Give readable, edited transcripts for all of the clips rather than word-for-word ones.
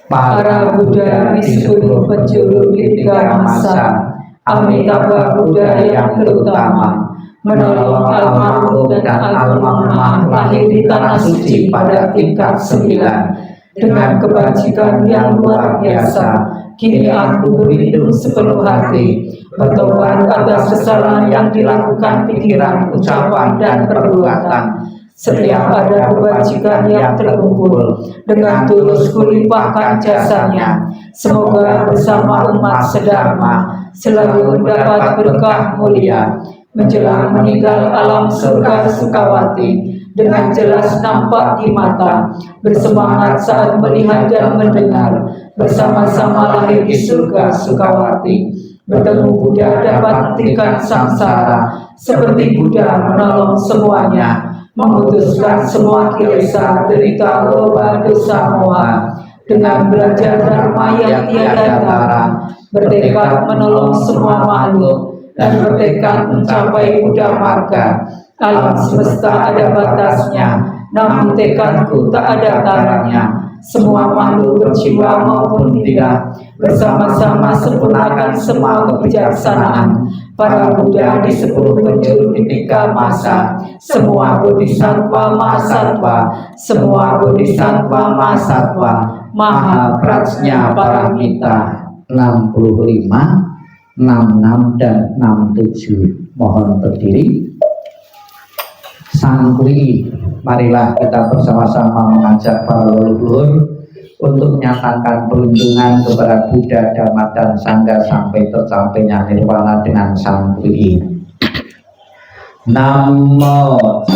Para Buddha di 10 penjuru di 3 masa, Amitabha Buddha yang terutama, menolong almarhum dan almarhumah lahir di tanah suci pada tingkat 9. Dengan kebajikan yang luar biasa, kini aku berlindung sepenuh hati, bertobat atas kesalahan yang dilakukan pikiran, ucapan, dan perbuatan. Setiap ada kebajikan yang terkumpul, dengan tulus kulimpahkan jasanya. Semoga bersama umat sedharma selalu mendapat berkah mulia. Menjelang meninggal alam surga Sukawati dengan jelas nampak di mata, bersemangat saat melihat dan mendengar, bersama-sama lahir di surga Sukawati. Bertemu Buddha dapat hentikan samsara, seperti Buddha menolong semuanya, memutuskan semua kilesa, derita, loba, dosa, moha. Dengan belajar dharma yang tiada tara, bertekad menolong semua makhluk, dan bertekad mencapai Buddha Marga. Alam semesta ada batasnya, namun tekadku tak ada taranya. Semua makhluk berjiwa maupun tidak, bersama-sama sempurnakan semua kebijaksanaan. Para Buddha di 10 penjuru di 3 masa, semua bodhisattva mahasatwa, semua bodhisattva mahasatwa, maha prajna paramita. 65, 66 dan 67. Mohon berdiri. Santri, marilah kita bersama-sama mengajak para leluhur untuk menyatakan perlindungan kepada Buddha, Dhamma, dan Sangha sampai tercapainya nirwana dengan santri. Namo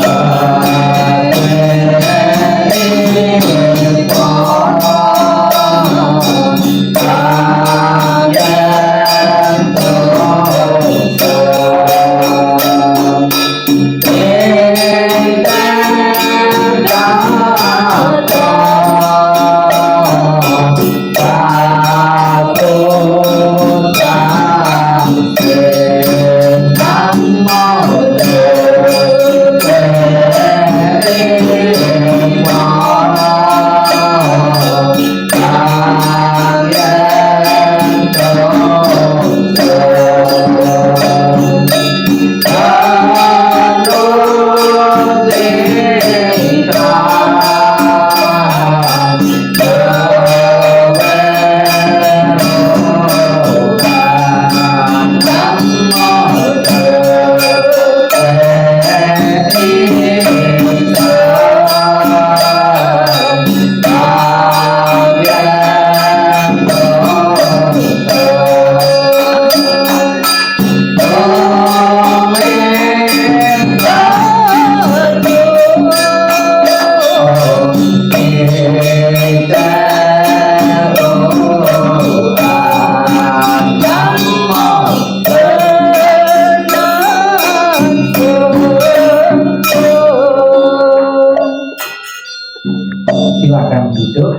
silakan duduk.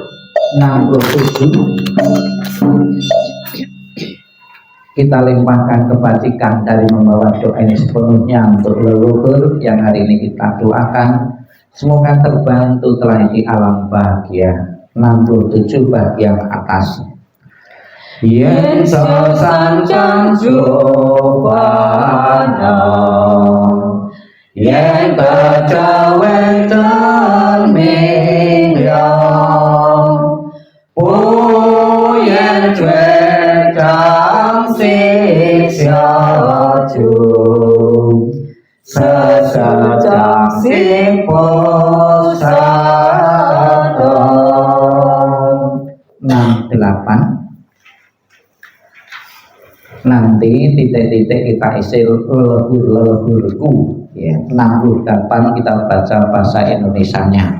67. Kita limpahkan kebajikan dari membawa doa ini sepenuhnya untuk leluhur yang hari ini kita doakan. Semoga terbantu telah di alam bahagia. 67 bagian atas. Yen sancang jobana, yen kecawen termingyong, puyen cuekang sisyaju, sesejang siposado. 68. Nanti titik-titik kita isi leluhurku ya. 68 kita baca bahasa Indonesianya.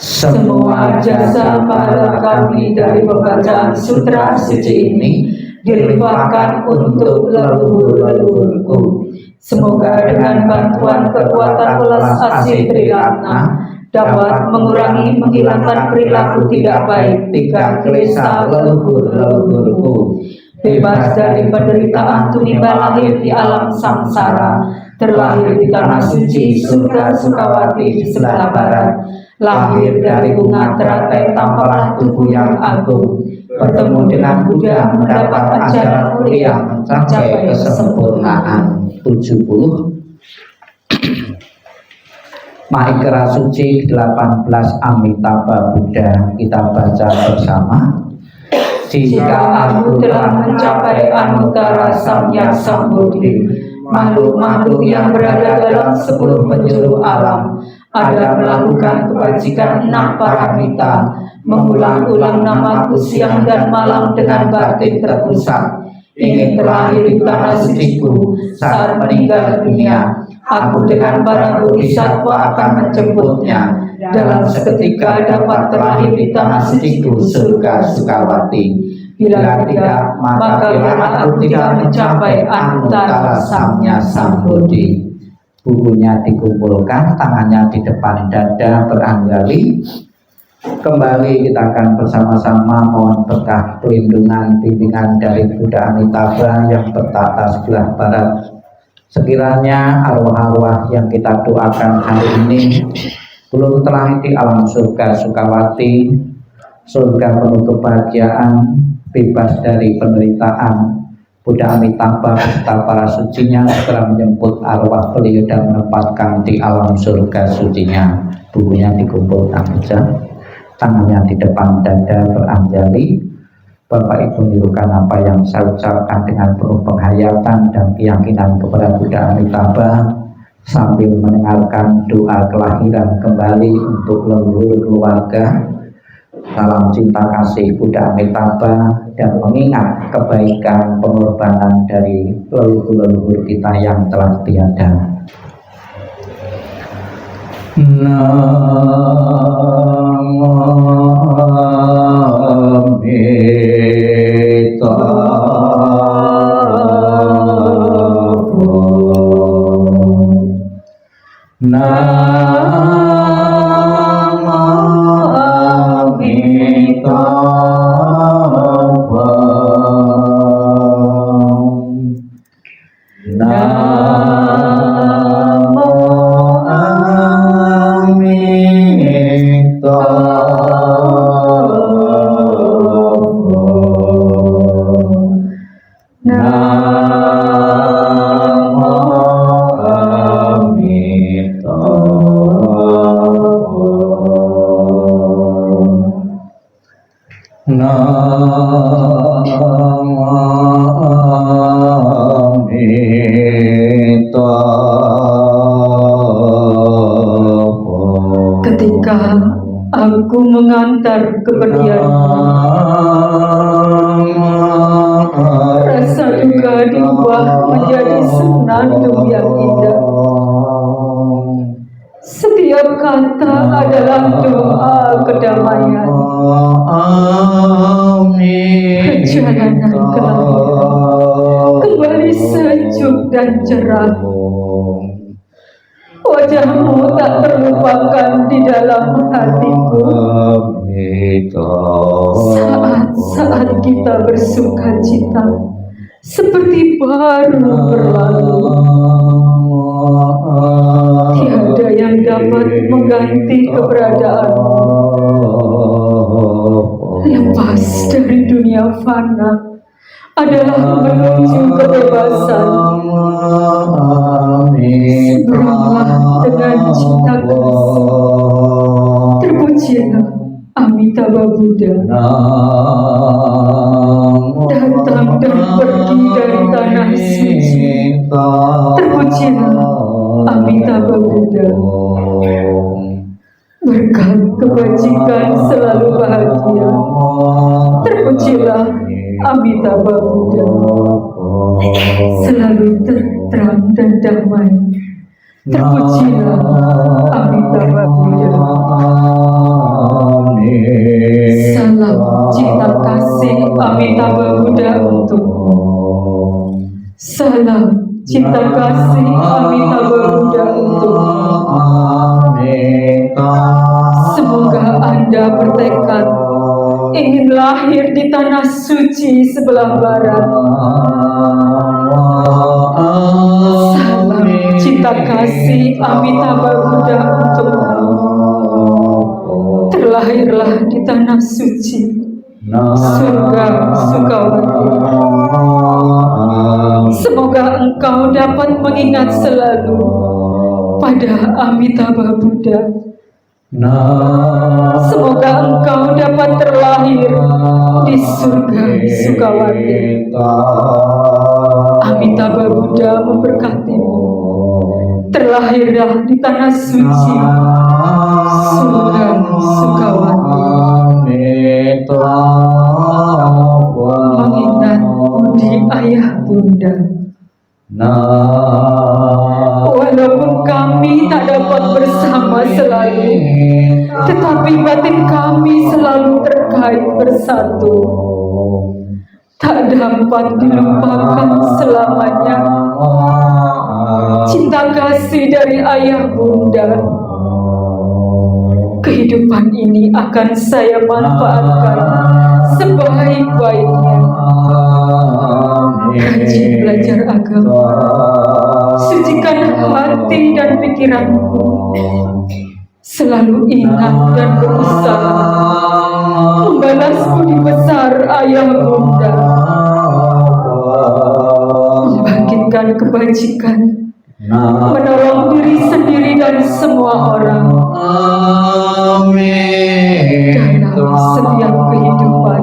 Semua jasa para kami dari pembacaan sutra suci ini dilimpahkan untuk leluhur-leluhurku. Semoga dengan bantuan kekuatan welas asih Triratna dapat mengurangi menghilangkan perilaku tidak baik 3 klesa leluhur-leluhurku, bebas dari penderitaan tumiba lahir di alam samsara, terlahir di tanah suci surga Sukawati di sebelah barat, lahir dari bunga teratai tampalah tubuh yang agung, bertemu dengan Buddha mendapat ajaran mulia mencapai kesempurnaan. 70. Maikra Suci 18 Amitabha Buddha, kita baca bersama. Jika aku telah mencapai Anuttara Samyak Sambodhi, makhluk-makhluk yang berada dalam 10 penjuru alam ada melakukan kebajikan 6 paramita, mengulang-ulang namaku siang dan malam dengan batin terpusat, ingin terlahir di tanah suciku saat meninggal dunia. Aku dengan para bodhisattva akan menjemputnya. Dalam seketika dapat terlahir di tanah suciku, surga Sukawati. Bila tidak, maka bila aku tidak mencapai Anuttara Samyak Sambodhi. Bukunya dikumpulkan, tangannya di depan dada beranjali. Kembali kita akan bersama-sama mohon berkah perlindungan bimbingan dari Buddha Amitabha yang bertata sebelah barat. Sekiranya arwah-arwah yang kita doakan hari ini belum terlahir di alam surga Sukawati, surga penuh kebahagiaan, bebas dari penderitaan, Buddha Amitabha beserta para sucinya segera menjemput arwah beliau dan menempatkan di alam surga sucinya. Bukunya dikumpulkan saja, tangannya di depan dada beranjali. Bapak Ibu nirukan apa yang saya ucapkan dengan penuh penghayatan dan keyakinan kepada Buddha Amitabha sambil mendengarkan doa kelahiran kembali untuk leluhur keluarga. Salam cinta kasih Buddha Amitabha dan mengingat kebaikan pengorbanan dari leluhur-leluhur kita yang telah tiada. Ketika aku mengantar kepergianmu, rasa duka diubah menjadi senandung yang indah. Setiap kata adalah doa kedamaian. Perjalanan kelahiran kembali sejuk dan cerah. Wajahmu tak terlupakan di dalam hatiku. Saat-saat kita bersuka cita seperti baru berlalu. Tiada yang dapat mengganti keberadaanmu. Lepas dari dunia fana adalah menuju kebebasan. Seberanglah dengan cinta kasih. Terpujilah Amitabha Buddha, datang dan pergi dari tanah suci. Terpujilah Amitabha Buddha, berkat kebajikan selalu bahagia. Terpujilah Amitabha Buddha, selalu terang dan damai. Terpujilah Amitabha Buddha. Salam cinta kasih Amitabha Buddha untukmu. Salam cinta kasih Amitabha Buddha untukmu. Semoga Anda bertekad ingin lahir di tanah suci sebelah barat. Salam cinta kasih Amitabha Buddha untukmu. terlahirlah di tanah suci, surga Sukawati. Semoga engkau dapat mengingat selalu pada Amitabha Buddha. Semoga engkau dapat terlahir di surga Sukawati. Amitabha Buddha memberkatimu. Terlahirlah di tanah suci, surga Sukawati. Mengingat budi ayah bunda. Walaupun kami tak dapat bersama selalu, tetapi batin kami selalu terkait bersatu. Tak dapat dilupakan selamanya cinta kasih dari ayah bunda. Kehidupan ini akan saya manfaatkan sebaik-baiknya. Rajin belajar agama, sucikan hati dan pikiranku. Selalu ingat dan berusaha membalas budi besar ayah bunda, membangkitkan kebajikan, menolong diri sendiri dan semua orang dalam setiap kehidupan,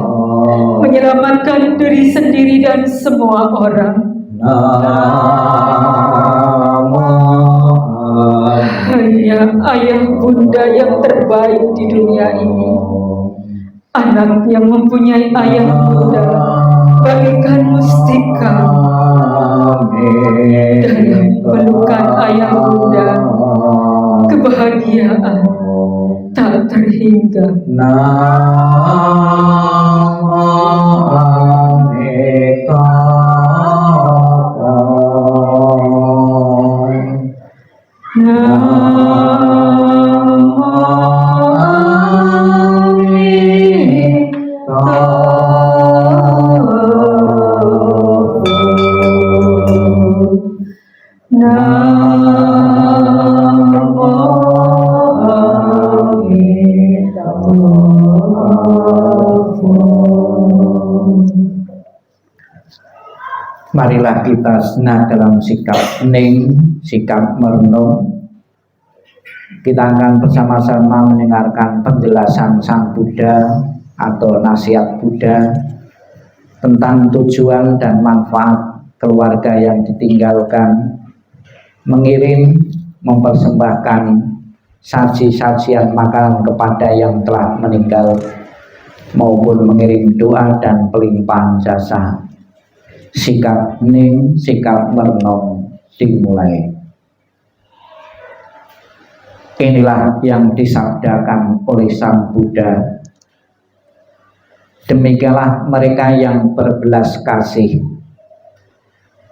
menyelamatkan diri sendiri dan semua orang. Hanya ayah bunda yang terbaik di dunia ini. Anak yang mempunyai ayah bunda bagaikan mustika. Dalam pelukan ayah bunda, kebahagiaan tak terhingga. Marilah kita senang dalam sikap hening, sikap merenung. Kita akan bersama-sama mendengarkan penjelasan Sang Buddha atau nasihat Buddha tentang tujuan dan manfaat keluarga yang ditinggalkan, mengirim, mempersembahkan saji-sajian makanan kepada yang telah meninggal, maupun mengirim doa dan pelimpahan jasa. Sikap hening, sikap merenung dimulai. Inilah yang disabdakan oleh Sang Buddha. Demikianlah mereka yang berbelas kasih,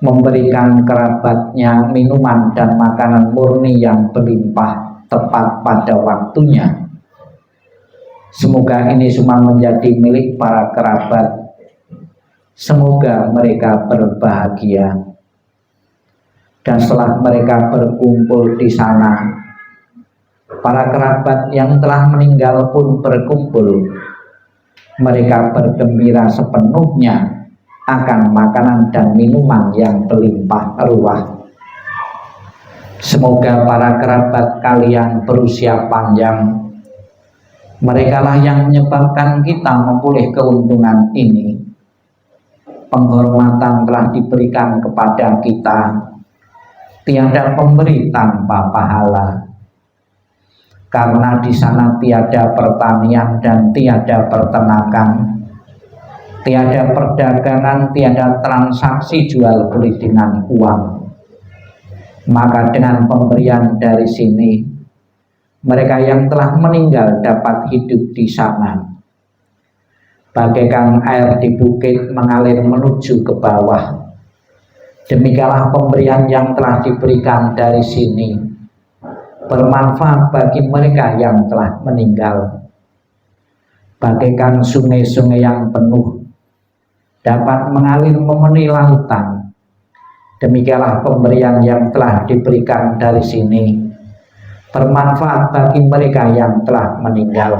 memberikan kerabatnya minuman dan makanan murni yang berlimpah tepat pada waktunya. Semoga ini semua menjadi milik para kerabat. Semoga mereka berbahagia. Dan setelah mereka berkumpul di sana, para kerabat yang telah meninggal pun berkumpul. Mereka bergembira sepenuhnya akan makanan dan minuman yang berlimpah ruah. Semoga para kerabat kalian berusia panjang. Merekalah yang menyebabkan kita memperoleh keuntungan ini. Penghormatan telah diberikan kepada kita. Tiada pemberi tanpa pahala. Karena di sana tiada pertanian dan tiada peternakan, tiada perdagangan, tiada transaksi jual beli dengan uang. Maka dengan pemberian dari sini, mereka yang telah meninggal dapat hidup di sana. Bagaikan air di bukit mengalir menuju ke bawah. Demikianlah pemberian yang telah diberikan dari sini, bermanfaat bagi mereka yang telah meninggal. Bagaikan sungai-sungai yang penuh dapat mengalir memenuhi lautan. Demikianlah pemberian yang telah diberikan dari sini, bermanfaat bagi mereka yang telah meninggal.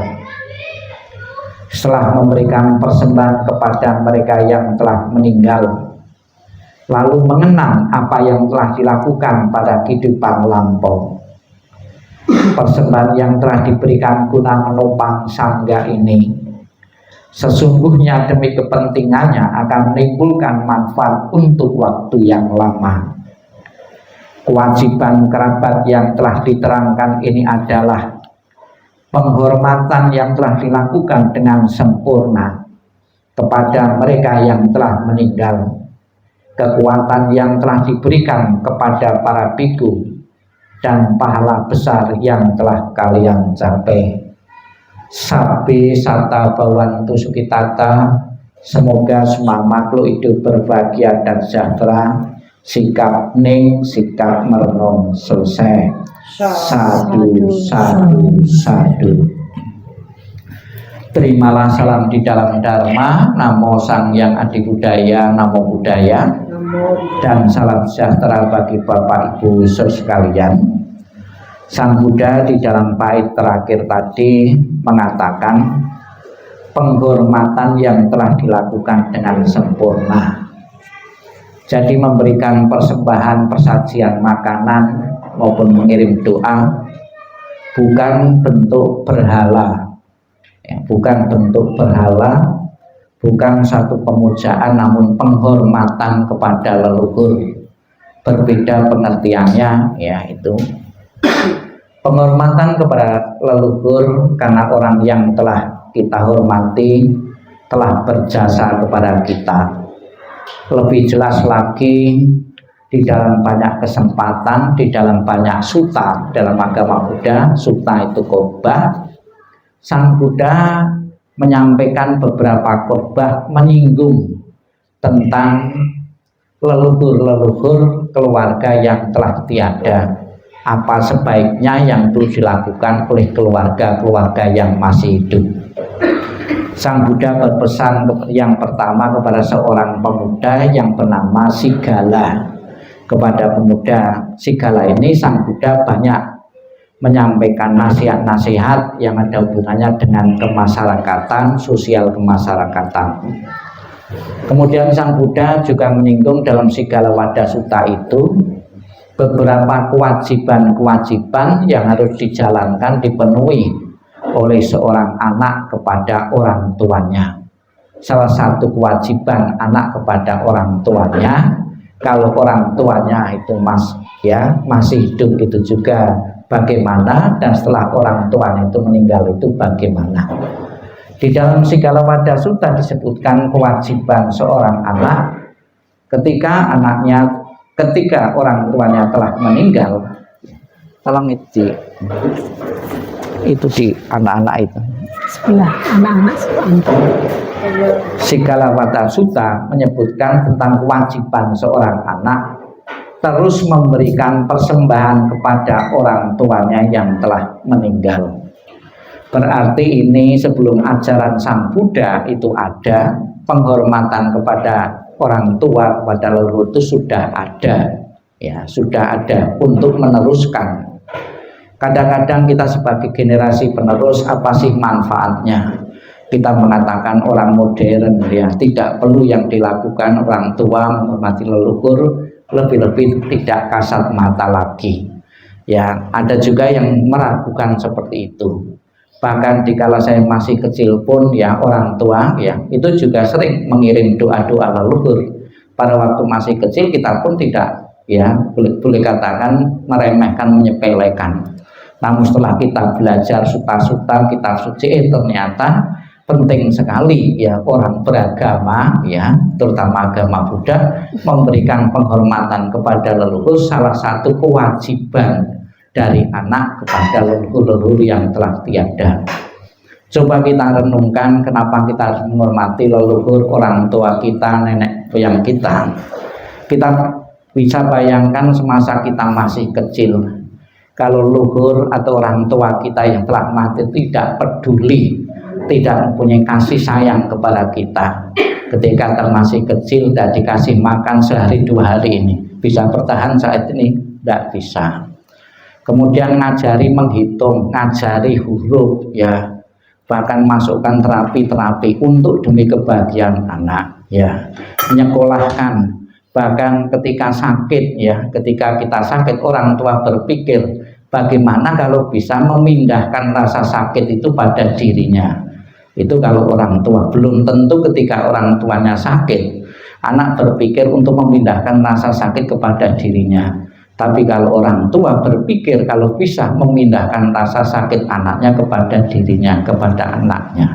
setelah memberikan persembahan kepada mereka yang telah meninggal, lalu mengenang apa yang telah dilakukan pada kehidupan lampau. Persembahan yang telah diberikan guna menopang sangga ini sesungguhnya demi kepentingannya akan menimbulkan manfaat untuk waktu yang lama. Kewajiban kerabat yang telah diterangkan ini adalah penghormatan yang telah dilakukan dengan sempurna kepada mereka yang telah meninggal, kekuatan yang telah diberikan kepada para biku, dan pahala besar yang telah kalian capai. Sabi sata bawantu sukitata, semoga semua makhluk hidup berbahagia dan sejahtera. Sikap ning, sikap merenung, selesai. Sadu, sadu, sadu. Terimalah salam di dalam Dharma. Namo Sang Hyang Adi Budaya, Namo Buddhaya. Dan salam sejahtera bagi Bapak Ibu sekalian. Sang Buddha di dalam bait terakhir tadi mengatakan penghormatan yang telah dilakukan dengan sempurna. Jadi memberikan persembahan, persajian makanan maupun mengirim doa bukan bentuk berhala, ya, bukan bentuk berhala, bukan satu pemujaan, namun penghormatan kepada leluhur. Berbeda pengertiannya, ya, itu penghormatan kepada leluhur karena orang yang telah kita hormati telah berjasa kepada kita. Lebih jelas lagi di dalam banyak kesempatan, di dalam banyak sutta dalam agama Buddha, sutta itu khotbah, Sang Buddha menyampaikan beberapa khotbah menyinggung tentang leluhur-leluhur keluarga yang telah tiada, apa sebaiknya yang perlu dilakukan oleh keluarga-keluarga yang masih hidup. Sang Buddha berpesan yang pertama kepada seorang pemuda yang bernama Sigala. Kepada pemuda Sigala ini Sang Buddha banyak menyampaikan nasihat-nasihat yang ada hubungannya dengan kemasyarakatan, sosial kemasyarakatan. Kemudian Sang Buddha juga menyinggung dalam Sigala Wada Sutta itu beberapa kewajiban-kewajiban yang harus dijalankan, dipenuhi oleh seorang anak kepada orang tuanya. Salah satu kewajiban anak kepada orang tuanya, kalau orang tuanya itu masih hidup itu juga bagaimana, dan setelah orang tuanya itu meninggal itu bagaimana. Di dalam Sigala Wada Sutta disebutkan kewajiban seorang anak ketika orang tuanya telah meninggal. Tolong itu di anak-anak itu Sebelah anak-anak sebelah. Sigala Wada Sutta menyebutkan tentang kewajiban seorang anak terus memberikan persembahan kepada orang tuanya yang telah meninggal. Berarti ini sebelum ajaran Sang Buddha itu ada penghormatan kepada orang tua, kepada leluhur itu sudah ada, ya, sudah ada untuk meneruskan. Kadang-kadang kita sebagai generasi penerus, apa sih manfaatnya? Kita mengatakan orang modern, ya, tidak perlu yang dilakukan orang tua menghormati leluhur, lebih-lebih tidak kasat mata lagi. Ya, ada juga yang meragukan seperti itu. Bahkan dikala saya masih kecil pun, ya, orang tua, ya, itu juga sering mengirim doa-doa leluhur. Pada waktu masih kecil kita pun tidak, ya, boleh katakan meremehkan, menyepelekan. Namun setelah kita belajar sutta-sutta, kitab suci, ternyata penting sekali, ya, orang beragama, ya, terutama agama Buddha, memberikan penghormatan kepada leluhur salah satu kewajiban dari anak kepada leluhur-leluhur yang telah tiada. Coba kita renungkan kenapa kita harus menghormati leluhur orang tua kita, nenek moyang kita. Kita bisa bayangkan semasa kita masih kecil, kalau leluhur atau orang tua kita yang telah mati tidak peduli, tidak mempunyai kasih sayang kepada kita, ketika kita masih kecil tidak dikasih makan sehari 2 hari ini, bisa bertahan saat ini? Tidak bisa. Kemudian ngajari menghitung, ngajari huruf, ya, bahkan masukkan terapi-terapi untuk demi kebahagiaan anak, ya, menyekolahkan, bahkan ketika sakit, ya, ketika kita sakit orang tua berpikir bagaimana kalau bisa memindahkan rasa sakit itu pada dirinya. Itu kalau orang tua. Belum tentu ketika orang tuanya sakit anak berpikir untuk memindahkan rasa sakit kepada dirinya. Tapi kalau orang tua berpikir kalau bisa memindahkan rasa sakit anaknya kepada dirinya, kepada anaknya.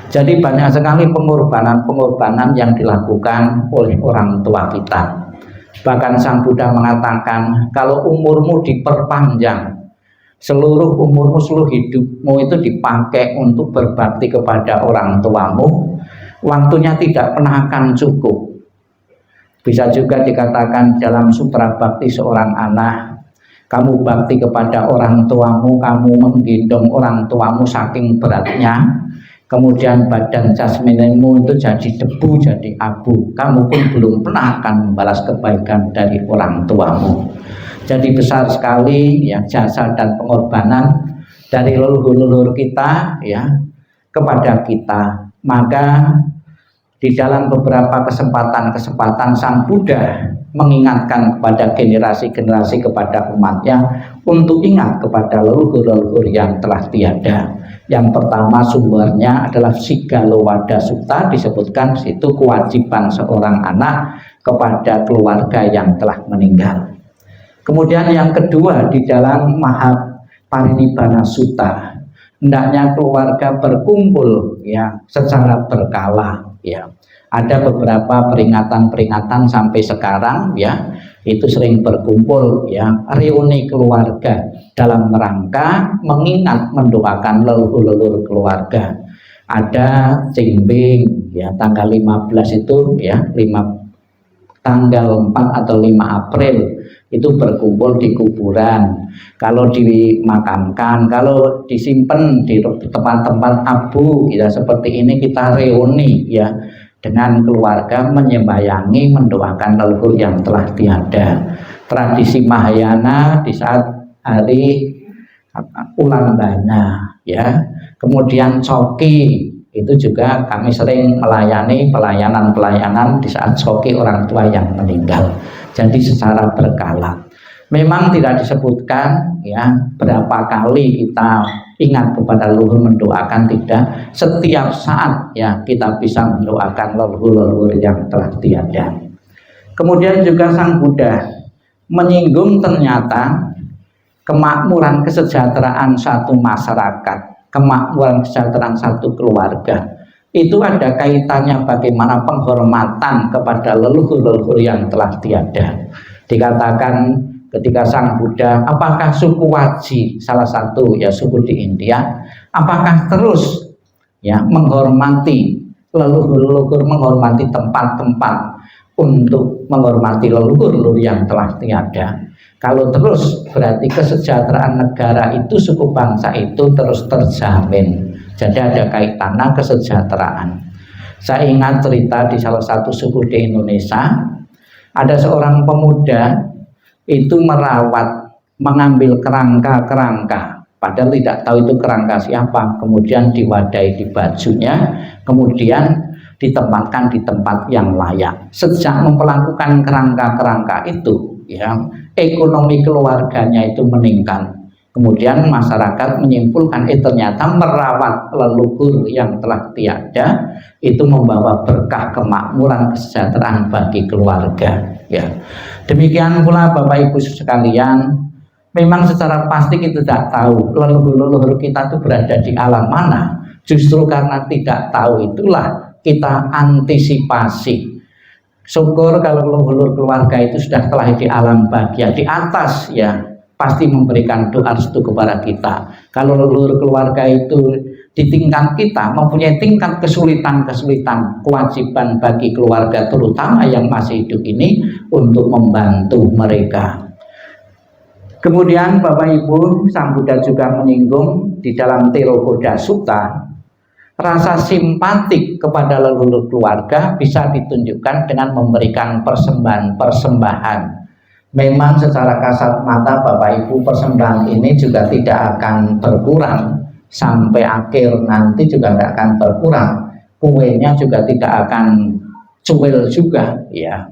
Jadi banyak sekali pengorbanan-pengorbanan yang dilakukan oleh orang tua kita. Bahkan Sang Buddha mengatakan, kalau umurmu diperpanjang, seluruh umurmu, seluruh hidupmu itu dipakai untuk berbakti kepada orang tuamu, waktunya tidak pernah akan cukup. Bisa juga dikatakan dalam Sutra Bakti seorang anak, kamu bakti kepada orang tuamu, kamu menggendong orang tuamu saking beratnya, kemudian badan jasmanimu itu jadi debu, jadi abu, kamu pun belum pernah akan membalas kebaikan dari orang tuamu. Jadi besar sekali, ya, jasa dan pengorbanan dari leluhur-leluhur kita, ya, kepada kita. Maka di dalam beberapa kesempatan Sang Buddha mengingatkan kepada generasi-generasi, kepada umatnya untuk ingat kepada leluhur-leluhur yang telah tiada. Yang pertama sumbernya adalah Siggalowada Sutta, disebutkan situ kewajiban seorang anak kepada keluarga yang telah meninggal. Kemudian yang kedua di dalam Mahaparinibbana Sutta, hendaknya keluarga berkumpul, ya, secara berkala, ya. Ada beberapa peringatan-peringatan sampai sekarang, ya, itu sering berkumpul, ya, reuni keluarga dalam rangka mengingat mendoakan leluhur-leluhur keluarga. Ada Jingbing, ya, tanggal 15 itu, ya, tanggal 4 atau 5 April itu berkumpul di kuburan. Kalau dimakamkan, kalau disimpan di tempat-tempat abu, ya, seperti ini kita reuni, ya, dengan keluarga menyembayangi, mendoakan leluhur yang telah tiada. Tradisi Mahayana di saat hari Ulan Bana, ya. Kemudian Coki itu juga kami sering melayani pelayanan di saat Coki orang tua yang meninggal. Jadi secara berkala. Memang tidak disebutkan, ya, berapa kali kita ingat kepada leluhur, mendoakan, tidak. Setiap saat, ya, kita bisa mendoakan leluhur-leluhur yang telah tiada. Kemudian juga Sang Buddha menyinggung ternyata kemakmuran kesejahteraan satu masyarakat, kemakmuran kesejahteraan satu keluarga, itu ada kaitannya bagaimana penghormatan kepada leluhur-leluhur yang telah tiada. Dikatakan ketika Sang Buddha, apakah suku Waji, salah satu, ya, suku di India, apakah terus, ya, menghormati leluhur-leluhur, menghormati tempat-tempat untuk menghormati leluhur-leluhur yang telah tiada? Kalau terus, berarti kesejahteraan negara itu, suku bangsa itu terus terjamin. Jadi ada kaitannya kesejahteraan. Saya ingat cerita di salah satu suku di Indonesia, ada seorang pemuda itu merawat, mengambil kerangka-kerangka, padahal tidak tahu itu kerangka siapa, kemudian diwadahi di bajunya, kemudian ditempatkan di tempat yang layak. Sejak memperlakukan kerangka-kerangka itu, ya, ekonomi keluarganya itu meningkat. Kemudian masyarakat menyimpulkan, ternyata merawat leluhur yang telah tiada itu membawa berkah, kemakmuran, kesejahteraan bagi keluarga, ya. Demikian pula Bapak Ibu sekalian, memang secara pasti kita tidak tahu leluhur-leluhur kita itu berada di alam mana. Justru karena tidak tahu itulah kita antisipasi. Syukur kalau leluhur keluarga itu sudah telah di alam bahagia di atas, ya, pasti memberikan doa restu kepada kita. Kalau leluhur keluarga itu di tingkat kita mempunyai tingkat kesulitan-kesulitan, kewajiban bagi keluarga terutama yang masih hidup ini untuk membantu mereka. Kemudian Bapak Ibu, Sang Buddha juga menyinggung di dalam Theravada Sutta, rasa simpatik kepada leluhur keluarga bisa ditunjukkan dengan memberikan persembahan-persembahan. Memang secara kasat mata Bapak Ibu, persembahan ini juga tidak akan berkurang sampai akhir nanti juga nggak akan berkurang, kuenya juga tidak akan cuil juga ya.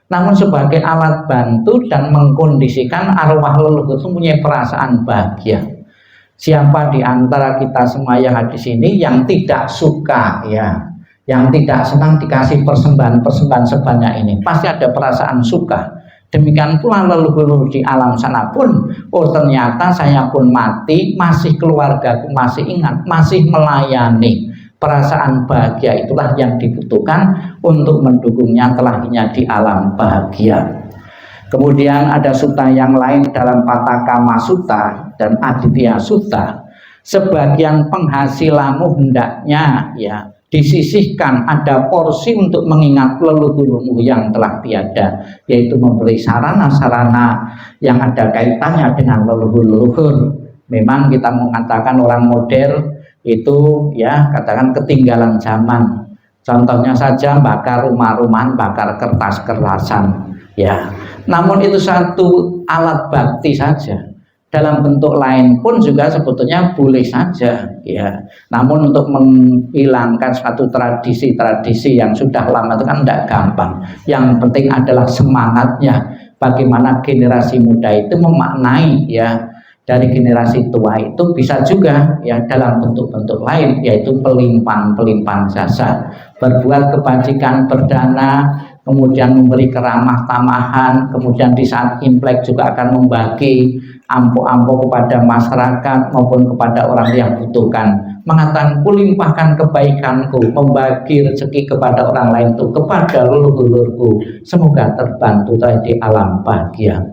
Namun sebagai alat bantu dan mengkondisikan arwah leluhur itu punya perasaan bahagia. Siapa di antara kita semua yang ada di sini yang tidak suka ya, yang tidak senang dikasih persembahan-persembahan sebanyak ini, pasti ada perasaan suka. Demikian pula leluhur di alam sana pun, oh ternyata saya pun mati, masih keluargaku masih ingat, masih melayani. Perasaan bahagia itulah yang dibutuhkan untuk mendukungnya kelahnya di alam bahagia. Kemudian ada sutta yang lain dalam Patakama Sutta dan Aditya Sutta. Sebagian penghasilanmu hendaknya ya disisihkan, ada porsi untuk mengingat leluhurmu yang telah tiada, yaitu memberi sarana-sarana yang ada kaitannya dengan leluhur-leluhur. Memang kita mengatakan orang modern itu ya katakan ketinggalan zaman. Contohnya saja bakar rumah-rumahan, bakar kertas-kertasan ya. Namun itu satu alat bakti saja. Dalam bentuk lain pun juga sebetulnya boleh saja ya. Namun untuk menghilangkan suatu tradisi-tradisi yang sudah lama itu kan tidak gampang. Yang penting adalah semangatnya, bagaimana generasi muda itu memaknai ya dari generasi tua itu bisa juga ya dalam bentuk-bentuk lain, yaitu pelimpahan jasa, berbuat kebajikan berdana, kemudian memberi keramah tamahan, kemudian di saat Imlek juga akan membagi ampo-ampo kepada masyarakat maupun kepada orang yang butuhkan, mengatakan kulimpahkan kebaikanku, membagi rezeki kepada orang lain itu kepada leluhurku, semoga terbantu di alam bahagia.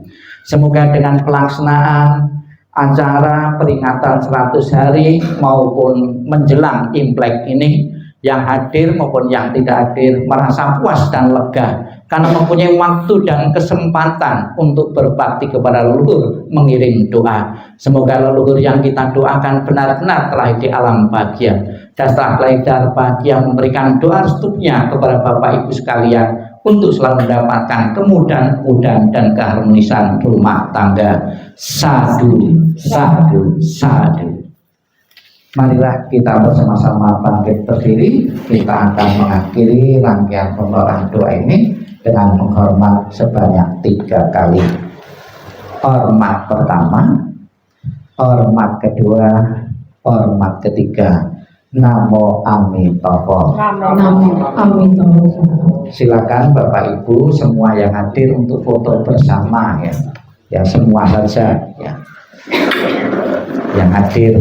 Semoga dengan pelaksanaan acara peringatan 100 hari maupun menjelang Imlek ini, yang hadir maupun yang tidak hadir merasa puas dan lega karena mempunyai waktu dan kesempatan untuk berbakti kepada leluhur, mengirim doa. Semoga leluhur yang kita doakan benar-benar telah di alam bahagia, dan setelah lahir bahagia memberikan doa restunya kepada Bapak Ibu sekalian untuk selalu mendapatkan kemudahan-kemudahan dan keharmonisan rumah tangga. Sadu, sadu, sadu. Marilah kita bersama-sama bangkit berdiri. Kita akan mengakhiri rangkaian pembawaan doa ini dengan menghormat sebanyak 3 kali. Hormat pertama, hormat kedua, hormat ketiga. Namo Amitabha. Namo Amitabha. Silakan Bapak Ibu semua yang hadir untuk foto bersama ya. Ya semua saja ya. Yang hadir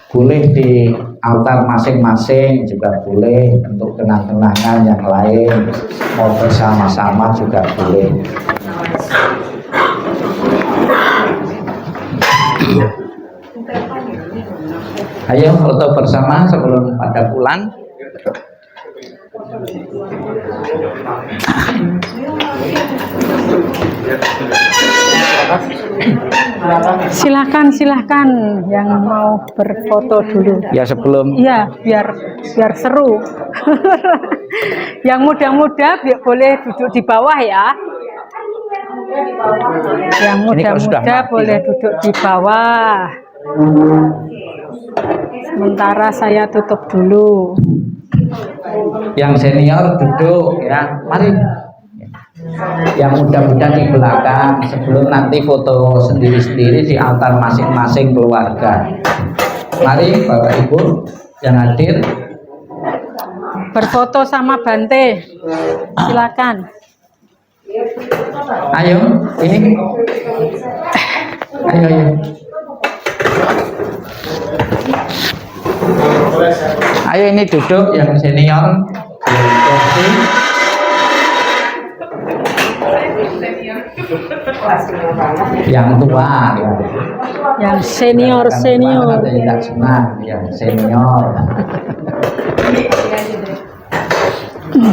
boleh di altar masing-masing juga boleh, untuk kenang-kenangan yang lain mau bersama-sama juga boleh. Ayo foto bersama sebelum pada pulang. Silahkan yang mau berfoto dulu. Ya sebelum. Iya, biar seru. Yang muda-muda boleh duduk di bawah ya. Yang muda-muda boleh duduk di bawah. Sementara saya tutup dulu. Yang senior duduk ya, mari. Yang muda-muda di belakang sebelum nanti foto sendiri-sendiri di altar masing-masing keluarga. Mari Bapak Ibu yang hadir berfoto sama Bante. Silakan. Ayo, ini. Ayo. Ayo ini duduk yang senior. Yang tua ya. Yang senior tidak senang yang senior.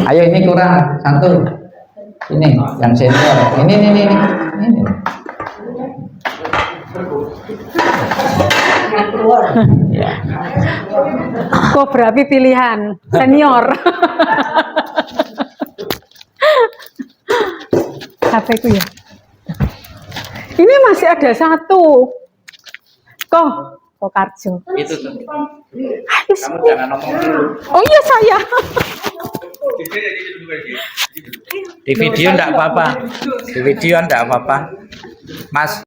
Ayo ini kurang satu, ini yang senior, ini. Ya. Kok berarti pilihan senior. HP ku ya. Ini masih ada satu. Kok Pokarjo. Itu tuh. Ayo, Kamu jangan ngomong dulu. oh iya saya. Di video enggak apa-apa. Di video enggak apa-apa. Mas,